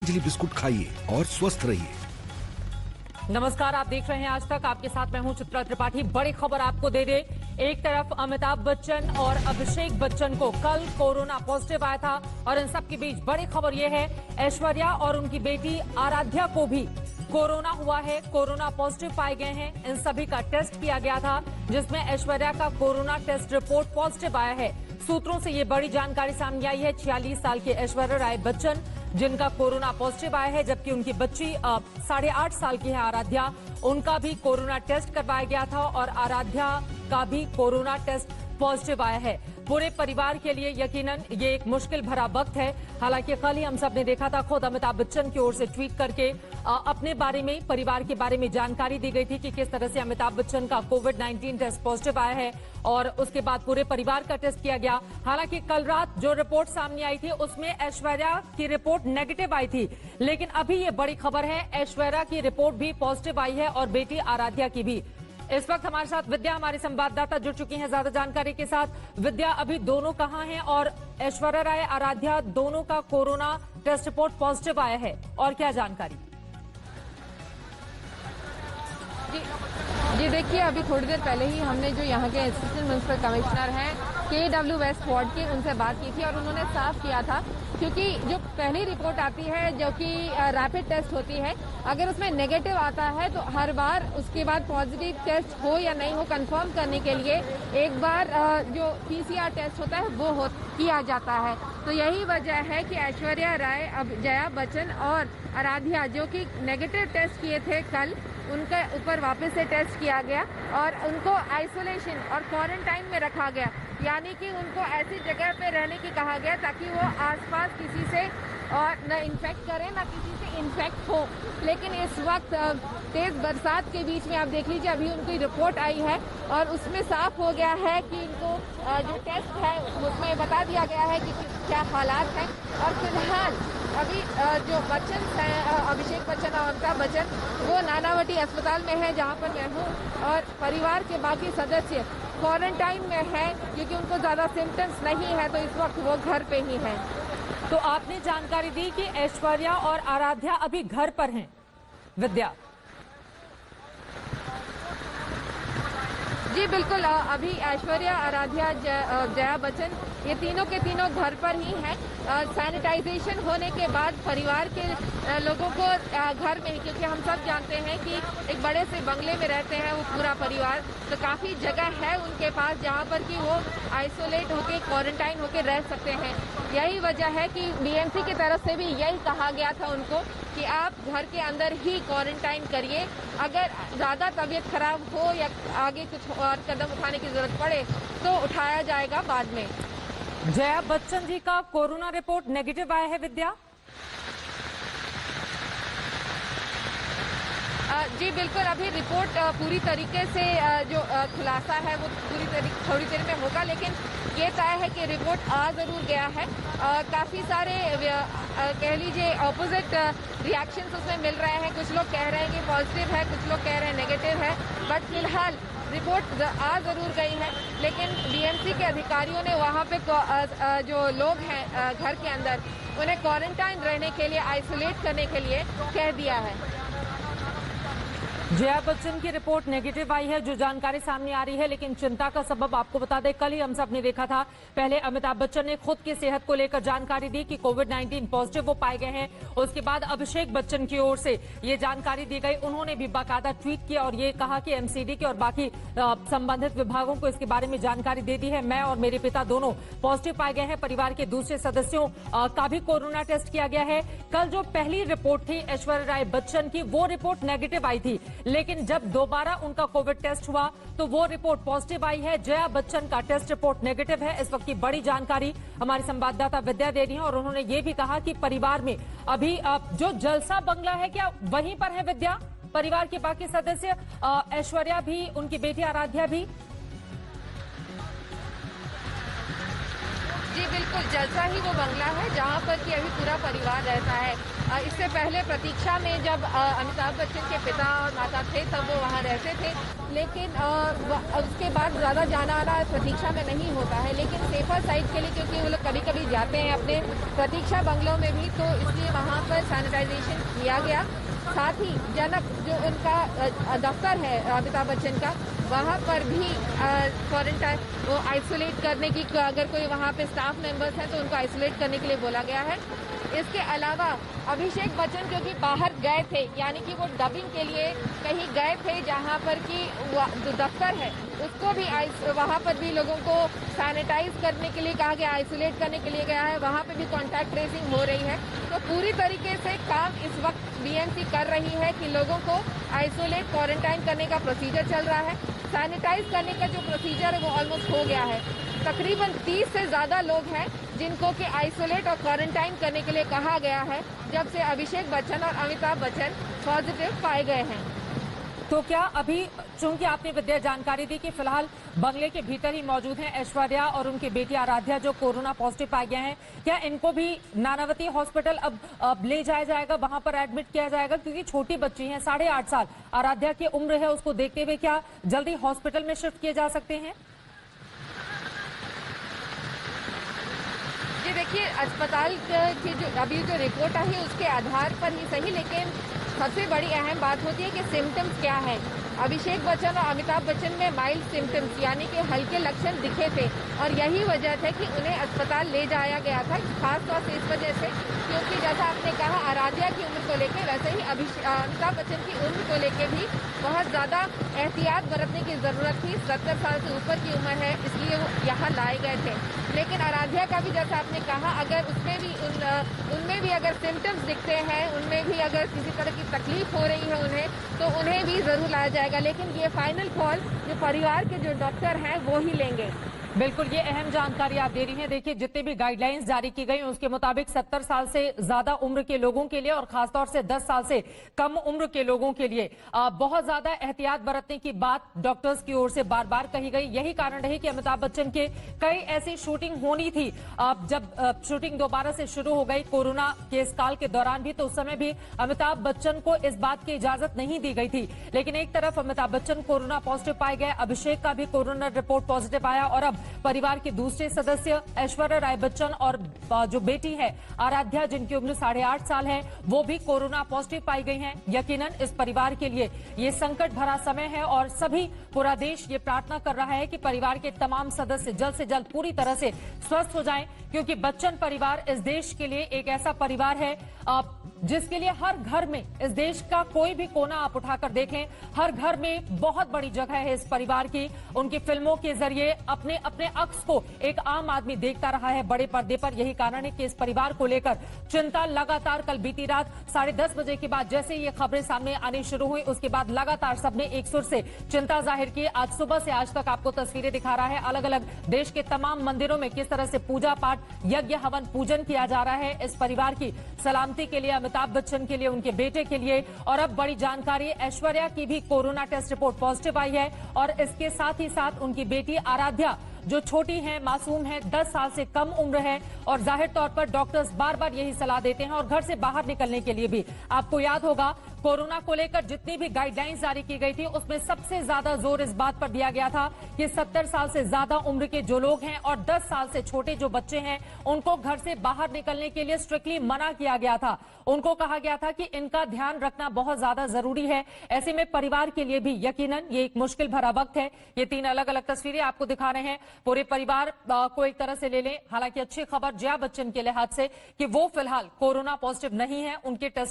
Patanjali biscuit खाइए और स्वस्थ रहिए। नमस्कार, आप देख रहे हैं आज तक। आपके साथ मैं हूं चित्रा त्रिपाठी। बड़ी खबर आपको दे दे। एक तरफ अमिताभ बच्चन और अभिषेक बच्चन को कल कोरोना पॉजिटिव आया था और इन सब के बीच बड़ी खबर यह है ऐश्वर्या और उनकी बेटी आराध्या को भी कोरोना हुआ है, कोरोना पॉजिटिव पाए गए हैं। इन सभी का टेस्ट किया गया था जिसमें ऐश्वर्या का कोरोना टेस्ट रिपोर्ट पॉजिटिव आया है। सूत्रों से ये बड़ी जानकारी सामने आई है। 46 साल के ऐश्वर्या राय बच्चन जिनका कोरोना पॉजिटिव आया है, जबकि उनकी बच्ची 8.5 साल की है आराध्या, उनका भी कोरोना टेस्ट करवाया गया था और आराध्या का भी कोरोना टेस्ट पॉजिटिव आया है। पूरे परिवार के लिए यकीनन ये एक मुश्किल भरा वक्त है। हालांकि कल ही हम सब ने देखा था, खुद अमिताभ बच्चन की ओर से ट्वीट करके अपने बारे में, परिवार के बारे में जानकारी दी गई थी कि किस तरह से अमिताभ बच्चन का कोविड-19 टेस्ट पॉजिटिव आया है और उसके बाद पूरे परिवार का टेस्ट किया गया। हालांकि कल रात जो रिपोर्ट सामने आई थी उसमें ऐश्वर्या की रिपोर्ट नेगेटिव आई थी, लेकिन अभी ये बड़ी खबर है, ऐश्वर्या की रिपोर्ट भी पॉजिटिव आई है और बेटी आराध्या की भी। इस वक्त हमारे साथ विद्या, हमारी संवाददाता, जुड़ चुकी हैं ज्यादा जानकारी के साथ। विद्या, अभी दोनों कहां हैं और ऐश्वर्या राय, आराध्या दोनों का कोरोना टेस्ट रिपोर्ट पॉजिटिव आया है और क्या जानकारी? जी देखिए, अभी थोड़ी देर पहले ही हमने जो यहाँ के असिस्टेंट म्युनिसिपल कमिश्नर हैं KW वेस्ट वार्ड के, उनसे बात की थी और उन्होंने साफ किया था, क्योंकि जो पहली रिपोर्ट आती है जो कि रैपिड टेस्ट होती है, अगर उसमें नेगेटिव आता है तो हर बार उसके बाद पॉजिटिव टेस्ट हो या नहीं हो कंफर्म करने के लिए एक बार जो PCR टेस्ट होता है वो किया जाता है। तो यही वजह है कि ऐश्वर्या राय, अब जया बच्चन और आराध्या जो कि नेगेटिव टेस्ट किए थे कल, उनके ऊपर वापस से टेस्ट किया गया और उनको आइसोलेशन और क्वारंटाइन में रखा गया, यानी कि उनको ऐसी जगह पे रहने की कहा गया ताकि वो आसपास किसी से और न इन्फेक्ट करें ना किसी से इन्फेक्ट हो। लेकिन इस वक्त तेज बरसात के बीच में आप देख लीजिए, अभी उनकी रिपोर्ट आई है और उसमें साफ हो गया है कि इनको जो टेस्ट है उसमें बता दिया गया है कि क्या हालात हैं। और फिलहाल अभी जो बच्चन हैं, अभिषेक बच्चन और अमिताभ बच्चन, वो नानावटी अस्पताल में है जहाँ पर मैं हूँ, और परिवार के बाकी सदस्य क्वारंटाइन में है क्योंकि उनको ज़्यादा सिम्टम्स नहीं है, तो इस वक्त वो घर पे ही हैं। तो आपने जानकारी दी कि ऐश्वर्या और आराध्या अभी घर पर हैं। विद्या जी बिल्कुल, अभी ऐश्वर्या, आराध्या, जया बच्चन, ये तीनों के तीनों घर पर ही हैं। सैनिटाइजेशन होने के बाद परिवार के लोगों को घर में ही, क्योंकि हम सब जानते हैं कि एक बड़े से बंगले में रहते हैं वो पूरा परिवार, तो काफ़ी जगह है उनके पास जहाँ पर कि वो आइसोलेट होके, क्वारंटाइन होके रह सकते हैं। यही वजह है कि BMC की तरफ से भी यही कहा गया था उनको कि आप घर के अंदर ही क्वारंटाइन करिए, अगर ज़्यादा तबीयत खराब हो या आगे कुछ और कदम उठाने की जरूरत पड़े तो उठाया जाएगा बाद में। जया बच्चन जी का कोरोना रिपोर्ट नेगेटिव आया है। विद्या जी बिल्कुल, अभी रिपोर्ट पूरी तरीके से जो खुलासा है वो थोड़ी देर में होगा, लेकिन ये तय है कि रिपोर्ट आ जरूर गया है। काफ़ी सारे कह लीजिए ऑपोजिट रिएक्शंस उसमें मिल रहे हैं। कुछ लोग कह रहे हैं कि पॉजिटिव है, कुछ लोग कह रहे हैं नेगेटिव है, बट फिलहाल रिपोर्ट आ जरूर गई है। लेकिन BMC के अधिकारियों ने वहाँ पे जो लोग हैं घर के अंदर, उन्हें क्वारंटाइन रहने के लिए, आइसोलेट करने के लिए कह दिया है। जया बच्चन की रिपोर्ट नेगेटिव आई है, जो जानकारी सामने आ रही है, लेकिन चिंता का सबब आपको बता दें, कल ही हम सब ने देखा था, पहले अमिताभ बच्चन ने खुद की सेहत को लेकर जानकारी दी कि कोविड-19 पॉजिटिव वो पाए गए हैं। उसके बाद अभिषेक बच्चन की ओर से ये जानकारी दी गई, उन्होंने भी बाकायदा ट्वीट किया और ये कहा कि MCD के और बाकी संबंधित विभागों को इसके बारे में जानकारी दे दी है। मैं और मेरे पिता दोनों पॉजिटिव पाए गए हैं। परिवार के दूसरे सदस्यों का भी कोरोना टेस्ट किया गया है। कल जो पहली रिपोर्ट थी ऐश्वर्या राय बच्चन की, वो रिपोर्ट नेगेटिव आई थी, लेकिन जब दोबारा उनका कोविड टेस्ट हुआ तो वो रिपोर्ट पॉजिटिव आई है। जया बच्चन का टेस्ट रिपोर्ट नेगेटिव है। इस वक्त की बड़ी जानकारी हमारी संवाददाता विद्या दे रही है और उन्होंने ये भी कहा कि परिवार में अभी जो जलसा बंगला है, क्या वहीं पर है विद्या? परिवार के बाकी सदस्य, ऐश्वर्या भी, उनकी बेटी आराध्या भी? जी बिल्कुल, जलसा ही वो बंगला है जहाँ पर कि अभी पूरा परिवार रहता है। इससे पहले प्रतीक्षा में जब अमिताभ बच्चन के पिता और माता थे तब वो वहाँ रहते थे, लेकिन उसके बाद ज़्यादा जाना आना प्रतीक्षा में नहीं होता है। लेकिन सेफर साइड के लिए, क्योंकि वो लोग कभी कभी जाते हैं अपने प्रतीक्षा बंगलों में भी, तो इसलिए वहाँ पर सैनिटाइजेशन किया गया। साथ ही जनक जो उनका दफ्तर है अमिताभ बच्चन का, वहाँ पर भी क्वारंटाइन वो आइसोलेट करने की, अगर कोई वहाँ पे स्टाफ मेंबर्स हैं तो उनको आइसोलेट करने के लिए बोला गया है। इसके अलावा अभिषेक बच्चन क्योंकि बाहर गए थे, यानी कि वो डबिंग के लिए कहीं गए थे जहाँ पर कि जो दफ्तर है उसको भी वहाँ पर भी लोगों को सैनिटाइज करने के लिए कहा गया, आइसोलेट करने के लिए गया है। वहाँ पे भी कॉन्टैक्ट ट्रेसिंग हो रही है। तो पूरी तरीके से काम इस वक्त बीएमसी कर रही है कि लोगों को आइसोलेट क्वारंटाइन करने का प्रोसीजर चल रहा है। सैनिटाइज करने का जो प्रोसीजर है वो ऑलमोस्ट हो गया है। तकरीबन 30 से ज़्यादा लोग हैं जिनको कि आइसोलेट और क्वारंटाइन करने के लिए कहा गया है, जब से अभिषेक बच्चन और अमिताभ बच्चन पॉजिटिव पाए गए हैं। तो क्या अभी, चूंकि आपने विद्या जानकारी दी कि फिलहाल बंगले के भीतर ही मौजूद हैं ऐश्वर्या और उनकी बेटी आराध्या जो कोरोना पॉजिटिव पाए गए हैं, क्या इनको भी नानावती हॉस्पिटल अब ले जाया जाएगा, वहां पर एडमिट किया जाएगा? क्योंकि छोटी बच्ची हैं, 8.5 साल आराध्या की उम्र है, उसको देखते हुए क्या जल्दी हॉस्पिटल में शिफ्ट किए जा सकते हैं? जी देखिए, अस्पताल की जो अभी जो रिपोर्ट आई है उसके आधार पर ही सही, लेकिन सबसे बड़ी अहम बात होती है कि सिम्टम्स क्या है। अभिषेक बच्चन और अमिताभ बच्चन में माइल्ड सिम्टम्स यानी कि हल्के लक्षण दिखे थे, और यही वजह थी कि उन्हें अस्पताल ले जाया गया था, खासतौर से इस वजह से क्योंकि जैसा आपने कहा आराध्या की उम्र को लेकर, वैसे ही अमिताभ बच्चन की उम्र को लेकर भी बहुत ज़्यादा एहतियात बरतने की ज़रूरत थी। 70 साल से ऊपर की उम्र है, इसलिए वो यहाँ लाए गए थे। लेकिन आराध्या का भी जैसा आपने कहा, अगर उसमें भी उनमें भी अगर सिम्टम्स दिखते हैं, उनमें भी अगर किसी तरह की तकलीफ हो रही है उन्हें, तो उन्हें भी ज़रूर लाया जाएगा। लेकिन ये फाइनल कॉल जो परिवार के जो डॉक्टर हैं वो ही लेंगे। बिल्कुल, ये अहम जानकारी आप दे रही हैं। देखिए, जितने भी गाइडलाइंस जारी की गई उसके मुताबिक 70 साल से ज्यादा उम्र के लोगों के लिए और खासतौर से 10 साल से कम उम्र के लोगों के लिए बहुत ज्यादा एहतियात बरतने की बात डॉक्टर्स की ओर से बार बार कही गई। यही कारण रही कि अमिताभ बच्चन के कई ऐसी शूटिंग होनी थी, जब शूटिंग दोबारा से शुरू हो गई कोरोना के इस काल के दौरान भी, तो उस समय भी अमिताभ बच्चन को इस बात की इजाजत नहीं दी गई थी। लेकिन एक तरफ अमिताभ बच्चन कोरोना पॉजिटिव पाए गए, अभिषेक का भी कोरोना रिपोर्ट पॉजिटिव आया, और अब परिवार के दूसरे सदस्य ऐश्वर्या राय बच्चन और जो बेटी है आराध्या जिनकी उम्र 8.5 साल है, वो भी कोरोना पॉजिटिव पाई गई हैं। यकीनन इस परिवार के लिए ये संकट भरा समय है और सभी पूरा देश ये प्रार्थना कर रहा है कि परिवार के तमाम सदस्य जल्द से जल्द पूरी तरह से स्वस्थ हो जाएं, क्योंकि बच्चन परिवार इस देश के लिए एक ऐसा परिवार है जिसके लिए हर घर में, इस देश का कोई भी कोना आप उठाकर देखें, हर घर में बहुत बड़ी जगह है इस परिवार की। उनकी फिल्मों के जरिए अपने अपने अक्स को एक आम आदमी देखता रहा है बड़े पर्दे पर। यही कारण है कि इस परिवार को लेकर चिंता लगातार, कल बीती रात 10:30 बजे के बाद जैसे ये खबरें सामने आनी शुरू हुई, उसके बाद लगातार सबने एक सुर से चिंता जाहिर की। आज सुबह से आज तक आपको तस्वीरें दिखा रहा है, अलग अलग देश के तमाम मंदिरों में किस तरह से पूजा पाठ, यज्ञ हवन, पूजन किया जा रहा है इस परिवार की सलामती के लिए, अमिताभ बच्चन के लिए, उनके बेटे के लिए। और अब बड़ी जानकारी, ऐश्वर्या की भी कोरोना टेस्ट रिपोर्ट पॉजिटिव आई है, और इसके साथ ही साथ उनकी बेटी आराध्या जो छोटी है, मासूम है, 10 साल से कम उम्र है, और जाहिर तौर पर डॉक्टर्स बार बार यही सलाह देते हैं। और घर से बाहर निकलने के लिए भी आपको याद होगा कोरोना को लेकर जितनी भी गाइडलाइंस जारी की गई थी उसमें सबसे ज्यादा जोर इस बात पर दिया गया था कि 70 साल से ज्यादा उम्र के जो लोग हैं और 10 साल से छोटे जो बच्चे हैं उनको घर से बाहर निकलने के लिए स्ट्रिक्टली मना किया गया था। उनको कहा गया था कि इनका ध्यान रखना बहुत ज्यादा जरूरी है। ऐसे में परिवार के लिए भी यकीनन ये एक मुश्किल भरा वक्त है। ये 3 अलग अलग तस्वीरें आपको दिखा रहे हैं, पूरे परिवार को एक तरह से ले लें। हालांकि अच्छी खबर जया बच्चन के लिहाज से कि वो फिलहाल कोरोना पॉजिटिव नहीं है, उनके टेस्ट